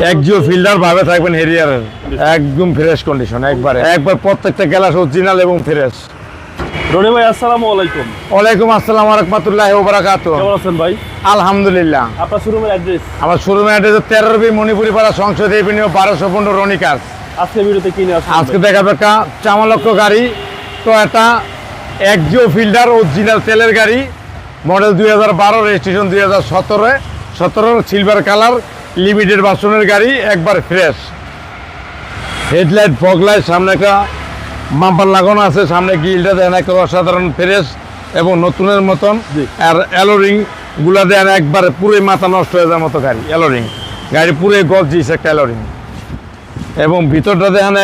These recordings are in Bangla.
একজিও ফিল্টার ভাবে থাকবেন হেরিয়ারের, একদম ফ্রেশ কন্ডিশন, একবার প্রত্যেকটা গ্লাস অরিজিনাল এবং ফ্রেশ। রনি ভাই আসসালামু আলাইকুম। ওয়ালাইকুম আসসালাম ওয়া রাহমাতুল্লাহি ওয়া বারাকাতুহু। কেমন আছেন ভাই? আলহামদুলিল্লাহ। আপনার শোরুমের অ্যাড্রেস? আমার শোরুমের অ্যাড্রেস 13 বি মণিপুরি পাড়া, সংসদ এভিনিউ 1215 রনি কার্স। আজকে ভিডিওতে কি নিয়ে আসছেন? আজকে দেখাবো একটা চামালক্ষ গাড়ি, টয়োটা একজিও ফিল্টার অরিজিনাল তেলের গাড়ি, model 2012, registration 2017 silver colour, limited ভার্সনের গাড়ি, একবার ফ্রেশ। হেডলাইট, ফগ লাইট, সামনে একটা বাম্পার লাগানো আছে, সামনে গ্রিলটা দেন একটা অসাধারণ ফ্রেশ এবং নতুনের মতন। আর অ্যালোরিং গুলা দেন একবারে পুরোই মাথা নষ্ট হয়ে যাওয়ার মতো গাড়ি। অ্যালোরিং গাড়ি পুরোই গর্জিস একটা অ্যালোরিং, এবং ভিতরটা দেখেন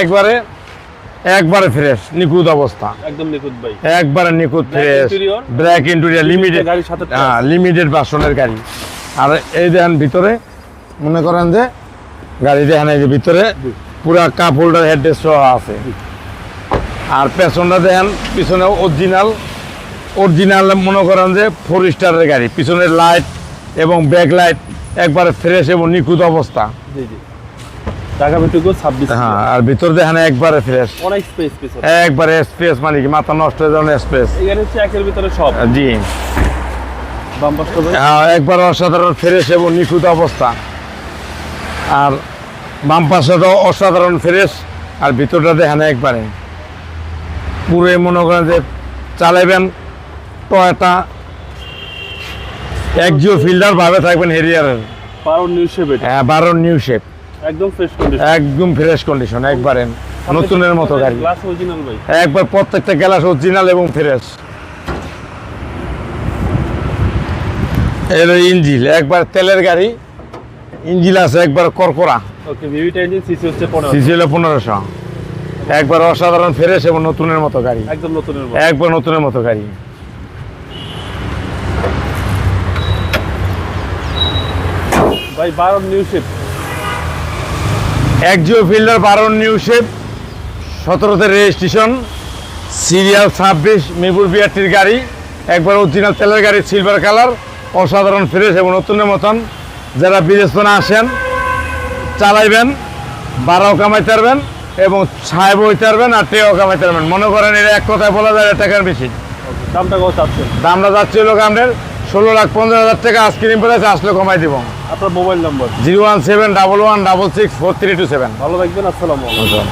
একবারে ফ্রেশ, নিখুঁত অবস্থা, একদম নিখুঁত ভাই, একবারে নিখুঁত ফ্রেশ। ব্ল্যাক ইন্টেরিয়র, লিমিটেড গাড়ির সাথে লিমিটেড ভার্সনের গাড়ি। আর এই দেখেন ভিতরে, মনে করেন যে গাড়ি দেখেন এই যে ভিতরে পুরা কাপ হোল্ডার, হেডরেস্ট সহ আছে। আর পেছনটা দেখেন, পিছনে অরিজিনাল মনে করেন যে 4 স্টারের গাড়ি। পিছনের লাইট এবং ব্যাক লাইট একবারে ফ্রেশ এবং নিখুঁত অবস্থা। জি জি, ঢাকা মেট্রো 26। হ্যাঁ, আর ভিতর দেখেন একবারে ফ্রেশ, অনেক স্পেস পিছনে, একবারে স্পেস, মানে কি মাথা নষ্ট হয়ে যাওয়ার স্পেস। এই গাড়ি হচ্ছে একের ভিতরে সব। জি, বাম্পারটা ভাই একবার অসাধারণ ফ্রেশ এবং নিখুঁত অবস্থা। আর বাম পাশটাও অসাধারণ ফ্রেশ, আর ভিতরটা দেখেন একবারে পুরো মনে করেন যে চালাইবেন টয়োটা একজিও ফিল্টার ভাবে থাকবেন হেরিয়ারের। 12 নিউ শেপ, হ্যাঁ, 12 নিউ শেপ, একদম ফ্রেশ কন্ডিশন, একদম ফ্রেশ কন্ডিশন, একবারে নতুনের মতো গাড়ি। গ্লাস অরিজিনাল ভাই, একবার প্রত্যেকটা গ্লাস অরিজিনাল এবং ফ্রেশ। এলো ইঞ্জিল, একবার তেলের গাড়ি, ইঞ্জিল আছে একবার করকরা। ওকে, ভিভিটা ইঞ্জিন, সিসি হচ্ছে 15, সিসি হলো 1500। একবার অসাধারণ ফ্রেশ এবং নতুনের মতো গাড়ি, একদম নতুনের মতো, একবার নতুনের মতো গাড়ি। ভাই 12 নিউ শেপ, একজিও ফিল্টার 12 নিউ শেপ, 17তে রেজিস্ট্রেশন, সিরিয়াল 26, মিরপুর বিআরটির গাড়ি, একবার অরিজিনাল তেলের গাড়ি, সিলভার কালার, অসাধারণ ফ্রেশ এবং নতুনের মতন। যারা বিদেশ থেকে আসেন চালাইবেন, ভাড়াও কামাইতে পারবেন এবং ছায় বইতে পারবেন, আর টেও কামাইতে পারবেন। মনে করেন এটা এক কথায় বলা যায় টাকার বেশি। দামটা কত চাচ্ছেন? দামটা যাচ্ছে হলো আমাদের 16,15,000 টাকা। আইসক্রিম প্রাইস আসলে কমাই দিব। আপনার মোবাইল নাম্বার? 01711664327। ভালো থাকবেন, আসসালামু আলাইকুম।